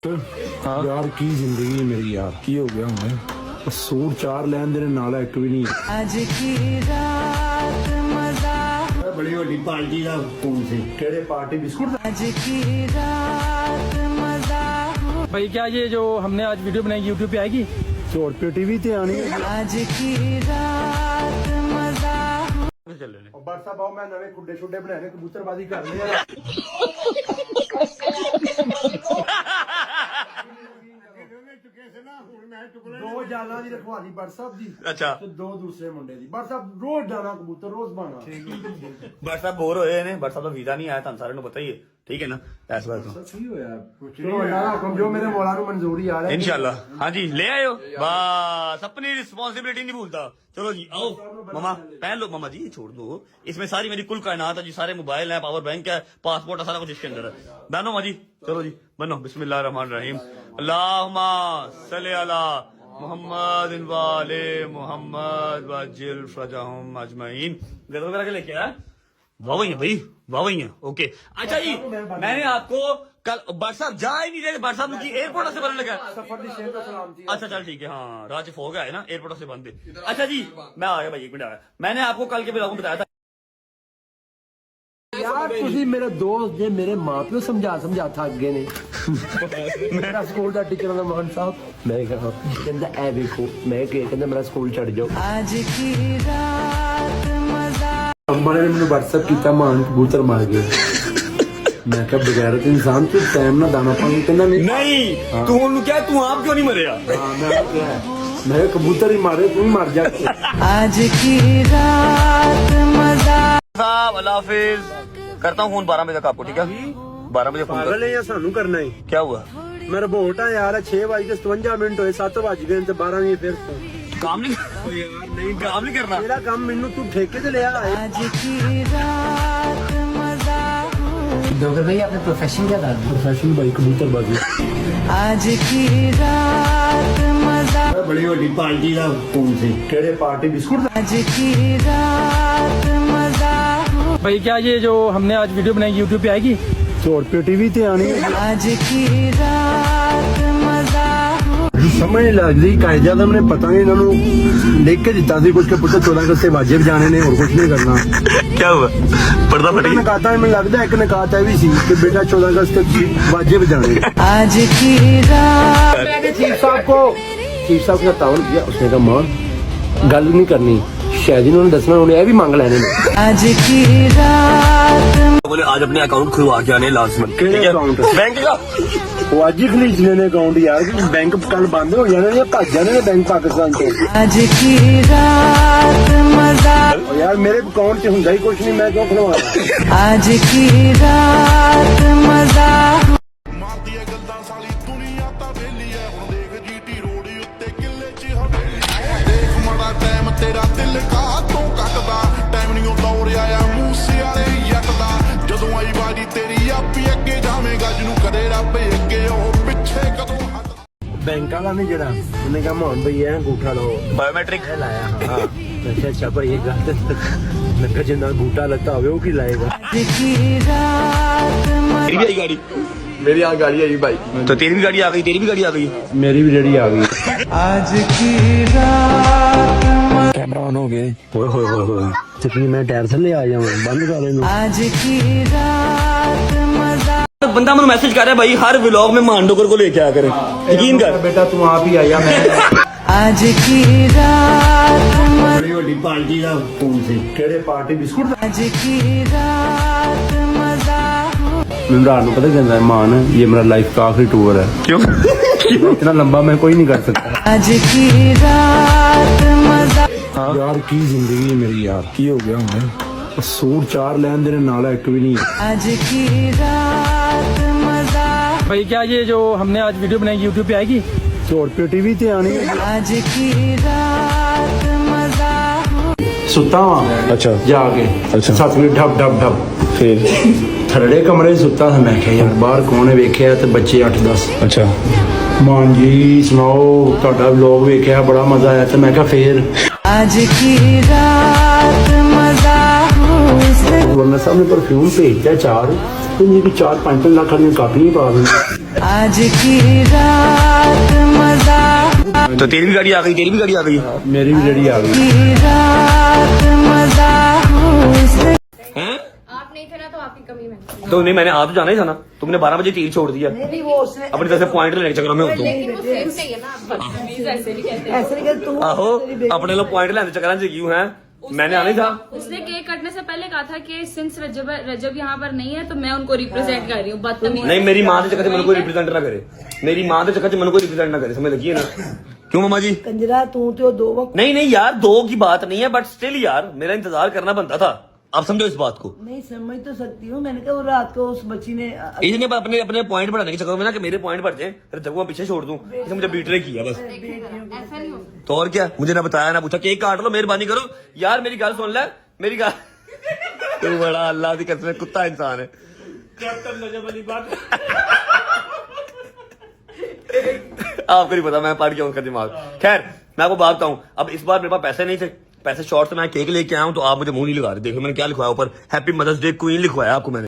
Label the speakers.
Speaker 1: हाँ यार की जिंदगी मेरी यार की हो गया हमें सूट चार लैन देने नाला एक भी नहीं
Speaker 2: आज की रात मजा
Speaker 1: बड़ी बड़ी पार्टी का कौन सी केड़े पार्टी बिस्कुट
Speaker 2: आज की रात मजा
Speaker 3: भाई क्या ये जो हमने आज वीडियो बनाई यूट्यूब पे आएगी?
Speaker 1: 100 रुपये टीवी ते आनी है
Speaker 2: आज की रात मजा
Speaker 1: बरसा बाओ मैं नवे खुड्डे शुड्डे बनाने कबूतरबाजी कर लिया दो जाना दी रखवाली बट साहब दी
Speaker 4: अच्छा
Speaker 1: ਤੇ ਦੋ ਦੂਸਰੇ ਮੁੰਡੇ ਦੀ ਬਟ ਸਾਹਿਬ ਰੋਜ਼ ਜਾਣਾ ਕਬੂਤਰ ਰੋਜ਼ ਬਾਣਾ
Speaker 4: बट साहब बोर होए ने बट साहब ਦਾ ਵੀਜ਼ਾ ਨਹੀਂ ਆਇਆ ਤੁਹਾਨੂੰ ਸਾਰਿਆਂ ਨੂੰ ਪਤਾ ਹੀ ਹੈ ਠੀਕ ਹੈ ਨਾ ਇਸ ਵਾਰ ਤੋਂ
Speaker 1: ਕੀ ਹੋਇਆ ਕੁਛ ਨਹੀਂ ਹੋਇਆ ਹੁਕਮ ਜੋ ਮੇਰੇ ਮੌਲਾ ਨੂੰ ਮਨਜ਼ੂਰੀ ਆ ਰਿਹਾ
Speaker 4: इंशाल्लाह हाँ जी ले आयो बस अपनी रिस्पॉन्सिबिलिटी नहीं भूलता चलो जी आओ मामा पहन लो मामा जी ये छोड़ दो इसमें सारी मेरी कुल कायनात है जी सारे मोबाइल है पावर बैंक है पासपोर्ट है सारा कुछ इसके अंदर है बहनो माँ जी चलो जी बनो बिस्मिल्लाह रहमान रहीम अल्लाहुम्मा सल्ली अला मोहम्मद वाले मोहम्मद वजिल फरजाहुम अजमईन गजल वगैरह के लेके आया वाह वही है भाई वाह वही है ओके अच्छा जी मैंने आपको कल बट साहब जा ही नहीं रहे बट साहब की एयरपोर्ट से बनने लगा
Speaker 1: ਸਫਰ ਦੀ ਸ਼ੇਰ ਦਾ ਸਲਾਮ ਜੀ
Speaker 4: अच्छा चल ठीक है हाँ राज हो गया है ना एयरपोर्ट से बंद है अच्छा जी मैं आ गया भाई एक मिनट आ गया मैंने आपको कल के ब्लॉग में बताया था
Speaker 1: ਯਾਰ ਤੁਸੀਂ ਮੇਰੇ ਦੋਸਤ ਜੇ ਮੇਰੇ ਮਾਪਿਓ ਸਮਝਾ ਥੱਕ ਨੇ ਮੇਰਾ ਸਕੂਲ ਦਾ ਟੀਚਰ ਦਾ ਮਾਨ ਸਾਹਿਬ ਮੈਂ ਕਿਹਾ ਕਹਿੰਦਾ ਐ ਵੇਖੋ ਮੈਂ ਕਹਿੰਦਾ ਮੇਰਾ ਸਕੂਲ ਛੱਡ ਜਾਓ
Speaker 2: आज की रात मजा
Speaker 1: ਅੰਮਾ ਨੇ ਮੈਨੂੰ WhatsApp ਕੀਤਾ ਮਾਨ ਕਬੂਤਰ ਮਾਰ ਗਏ ਮੈਂ ਕਿਹਾ ਬਗੈਰਤ ਇਨਸਾਨ ਤੂੰ ਟਾਈਮ ਨਾਲ ਦਾਣਾ ਪਾਣੀ ਕਹਿੰਦਾ
Speaker 4: नहीं तू क्या तू आप क्यों नहीं मरेगा
Speaker 1: ਹਾਂ ਮੈਂ ਕਿਹਾ ਮੈਂ ਕਿਹਾ ਕਬੂਤਰ ਹੀ ਮਾਰੇ ਤੂੰ ਹੀ ਮਰ ਜਾ
Speaker 2: आज की रात मजा
Speaker 4: साहब अल्लाह हाफिज करता हूँ फोन 12 बजे तक आपको ठीक है 12 बजे फोन
Speaker 1: ਪਾਗਲ ਹੈ ਜਾਂ ਸਾਨੂੰ ਕਰਨਾ ਹੈ
Speaker 4: क्या हुआ
Speaker 1: ਮੈਂ ਰਿਪੋਰਟ ਆ ਯਾਰ 6:57 ਮਿੰਟ ਹੋਏ 7 ਵੱਜ ਗਏ ਤੇ 12 ਵਜੇ ਫਿਰ
Speaker 4: काम नहीं यार नहीं काम नहीं करना
Speaker 1: ਮੇਰਾ ਕੰਮ ਮੈਨੂੰ ਤੂੰ ਠੇਕੇ ਤੇ ਲਿਆ ਹੈ
Speaker 2: आज की रात मजा
Speaker 5: डॉक्टर भाई आपने प्रोफेशन क्या था
Speaker 1: ਪ੍ਰੋਫੈਸ਼ਨਲ ਬਾਈ ਕਬੂਤਰਬਾਜ਼ੀ
Speaker 2: आज की रात मजा
Speaker 1: ਬੜੀ ਵੱਡੀ ਪਾਰਟੀ ਦਾ ਕੌਣ ਸੀ ਕਿਹੜੇ ਪਾਰਟੀ ਬਿਸਕੁਟ
Speaker 2: आज की रात मजा
Speaker 3: भाई क्या ये जो हमने आज वीडियो बनाई यूट्यूब पे आएगी?
Speaker 1: 100 रुपये टीवी ਤੇ ਆਣੀ ਹੈ
Speaker 2: आज की रात मजा
Speaker 1: ਸਮਝ ਨਹੀਂ ਲੱਗਦੀ ਕਾਇਦਾ ਦਾ ਮੈਨੂੰ ਪਤਾ ਨਹੀਂ ਇਹਨਾਂ ਨੂੰ ਲਿਖ ਕੇ ਦਿੱਤਾ ਸੀ ਕੁਝ ਕਿ ਪੁੱਤ 14 ਅਗਸਤ ਤੇ ਵਾਜਿਬ ਜਾਣੇ ਨੇ ਹੋਰ ਕੁਝ ਨਹੀਂ ਕਰਨਾ
Speaker 4: क्या हुआ पर्दा फट गया
Speaker 1: ਨਕਾਤਾ ਮੈਨੂੰ ਲੱਗਦਾ ਇੱਕ ਨਕਾਤ ਇਹ ਵੀ ਸੀ ਕਿ ਬੇਟਾ 14 अगस्त तक वाजिब जाने
Speaker 2: आज की रात
Speaker 1: चीफ साहब का ताउन किया उसने कहा मां गल नहीं करनी शायद इन्होंने दसना उन्हें भी मांग लेने
Speaker 2: आज की रात
Speaker 4: बोले आज अपने अकाउंट खुलवा के आने लाजमन
Speaker 1: ਕਿਹੜੇ ਅਕਾਊਂਟ
Speaker 4: बैंक का
Speaker 1: ਉਹ ਅੱਜ ਹੀ ਖਰੀਦ ਲੈਣੇ ਅਕਾਊਂਟ ਯਾਰ ਕਿ ਬੈਂਕ ਕੱਲ ਬੰਦ ਹੋ ਜਾਣੇ ਨੇ ਭੱਜ ਜਾਣੇ ਨੇ ਬੈਂਕ ਪਾਕਿਸਤਾਨ ਤੋਂ
Speaker 2: आज की रात मजा
Speaker 1: ਉਹ ਯਾਰ ਮੇਰੇ ਅਕਾਊਂਟ 'ਚ ਹੁੰਦਾ ਹੀ ਕੁਝ ਨਹੀਂ ਮੈਂ ਕਿਉਂ ਖਲਵਾਉਣਾ
Speaker 2: आज की रात मजा
Speaker 6: ਮਾਰਦੀ ਐ ਗੱਲਾਂ ਸਾਲੀ ਦੁਨੀਆ ਤਾਂ ਵੇਲੀ ਐ ਹੁਣ ਦੇਖ ਜੀਟੀ ਰੋਡ ਉੱਤੇ ਕਿੱਲੇ 'ਚ ਹਵੇਲੀ ਦੇਖ ਮਾੜਾ ਟਾਈਮ ਤੇਰਾ ਦਿਲ ਕਾਹਤੋਂ ਕੱਟਦਾ ਟਾਈਮ ਨਹੀਂ ਉਹ ਦੌਰ ਆਇਆ ਮੂਸੇ ਵਾਲੇ ਜੱਟ ਦਾ ਜਦੋਂ ਆਈ ਵਾਰੀ ਤੇਰੀ ਆਪੀ ਅੱਗੇ ਜਾਵੇਂਗਾ ਜਿਹਨੂੰ ਕਦੇ ਰੱਬ ਅੱਗੇ ਉਹ ਪਿੱਛੇ ਕਦੋਂ ਹਟ
Speaker 1: ਬੈਂਕ ਵਾਲਾ ਨਹੀਂ ਜਿਹੜਾ ਉਹਨੇ ਕਿਹਾ ਮੋਹਨ ਭਈ ਐ ਅੰਗੂਠਾ ਲਾਓ
Speaker 4: बायोमेट्रिक
Speaker 1: ਲਾਇਆ ਹਾਂ ਮੈਂ ਕਿਹਾ ਅੱਛਾ ਭਾਈ ਇਹ ਗੱਲ ਮੈਂ ਕਿਹਾ ਜਿੰਨਾ ਅੰਗੂਠਾ ਲੱਗਾ ਹੋਵੇ ਉਹ ਕੀ ਲਾਏਗਾ
Speaker 2: आज की रात मजा
Speaker 4: तेरी भी आई गाड़ी
Speaker 1: ਮੇਰੀ ਆ ਗਾੜੀ ਆਈ ਭਾਈ
Speaker 4: तो तेरी भी गाड़ी आ गई तेरी भी गाड़ी आ गई
Speaker 1: ਮੇਰੀ ਵੀ ਰੇੜੀ ਆ ਗਈ
Speaker 2: आज की रात मजा
Speaker 1: ਕੈਮਰਾ ਆਨ ਹੋ ਗਏ ਹੋਏ ਹੋਏ ਹੋਏ ਹੋਏ ਤੇ ਮੈਂ ਟਾਇਰ ਥੱਲੇ ਆ ਜਾਵਾਂ ਬੰਦ ਕਰ ਇਹਨੂੰ
Speaker 2: आज की रात मजा
Speaker 4: बंदा मैं मैसेज कर रहा है भाई हर व्लॉग में मान डोकर को लेके आया करें यकीन कर
Speaker 1: ਬੇਟਾ ਤੂੰ ਆਪ ਹੀ ਆਇਆ ਮੈਂ
Speaker 2: आज की रात मजा
Speaker 1: ਬੜੀ ਵੱਡੀ ਪਾਰਟੀ ਦਾ ਕੌਣ ਸੀ ਕਿਹੜੇ ਪਾਰਟੀ ਬਿਸਕੁਟ
Speaker 2: आज की रात मजा
Speaker 1: इमरान को पता कहना है मान ये मेरा लाइफ का आखिरी टूर है
Speaker 4: क्यों
Speaker 1: इतना लंबा मैं कोई नहीं कर सकता
Speaker 2: आज की रात मजा
Speaker 1: यार की जिंदगी मेरी यार की हो गया हमें सूट चार लैन देने नाला एक भी नहीं
Speaker 2: आज की रात मजा
Speaker 3: भाई क्या ये जो हमने आज वीडियो बनाई यूट्यूब पे आएगी?
Speaker 1: 100 रुपये टीवी ते आनी है
Speaker 2: आज की रात मजा
Speaker 1: सुता वहां अच्छा जाके अच्छा 7 मिनट ढप ढप ढप फिर थरड़े कमरे च सुता था मैं क्या यार बाहर कौन है वेख्या ते बच्चे 8-10 अच्छा मान जी सुनाओ ਤੁਹਾਡਾ ਵਲੌਗ ਵੇਖਿਆ ਬੜਾ ਮਜ਼ਾ ਆਇਆ ਤੇ ਮੈਂ ਕਿਹਾ ਫੇਰ
Speaker 2: आज की रात मजा
Speaker 1: गवर्नर साहब ने परफ्यूम भेजा 4 तो इनकी 4-5 लाख वाली कापी ही पा देंगे।
Speaker 2: आज की रात मजा
Speaker 4: तो तेरी भी गाड़ी आ गई, तेरी भी गाड़ी आ गई
Speaker 1: मेरी भी रेडी आ गई।
Speaker 2: की रात मजा उससे
Speaker 4: हैं?
Speaker 7: आप नहीं थे ना तो आपकी कमी में।
Speaker 4: तो नहीं, मैंने आप जाना ही था ना, तुमने 12 बजे तीर छोड़ दिया अपनी तरफ से पॉइंट लेने के चक्कर में होता
Speaker 7: लेकिन वो सेम नहीं है ना, आप प्लीज ऐसे नहीं कहते।
Speaker 4: आहो अपने लोग पॉइंट लेने चक्कर से क्यों है, मैंने आना ही था।
Speaker 7: उसने केक कटने से पहले कहा था कि सिंस रजब यहाँ पर नहीं है तो मैं उनको रिप्रेजेंट कर रही हूँ। बदतमीज
Speaker 4: नहीं, मेरी माँ के चक्कर से मन को रिप्रेजेंट ना करे, मेरी माँ के चक्कर से मन को रिप्रेजेंट ना करे, समझ लगी है ना? क्यों मामा जी?
Speaker 8: कंजरा तू तो 2 वक्त
Speaker 4: नहीं नहीं यार, 2 की बात नहीं है, बट स्टिल यार मेरा इंतजार करना बनता था। आप समझो इस बात को।
Speaker 8: नहीं समझ तो सकती हूँ। मैंने कहा वो रात को उस बच्ची ने
Speaker 4: इसने अपने अपने पॉइंट बढ़ाने के चक्कर में ना कि मेरे पॉइंट बढ़ जाए, फिर जब मैं पीछे छोड़ दूं, इसने मुझे बीटरे किया बस।
Speaker 7: ऐसा नहीं होता।
Speaker 4: तो और क्या, मुझे ना बताया ना पूछा, केक काट लो, मेहरबानी करो यार, मेरी गल सुन ले, मेरी गल। तू बड़ा अल्लाह की कसम कुत्ता इंसान है। आपको नहीं पता मैं पढ़ गया उनका दिमाग। खैर मैं आपको बात बताऊं, अब इस बार मेरे पास पैसे नहीं थे, पैसे शॉर्ट से मैं केक लेके आया हूं, तो आप मुझे मुंह नहीं लगा रहे। देखो मैंने क्या लिखवाया ऊपर, हैप्पी मदर्स डे क्वीन लिखवाया आपको मैंने।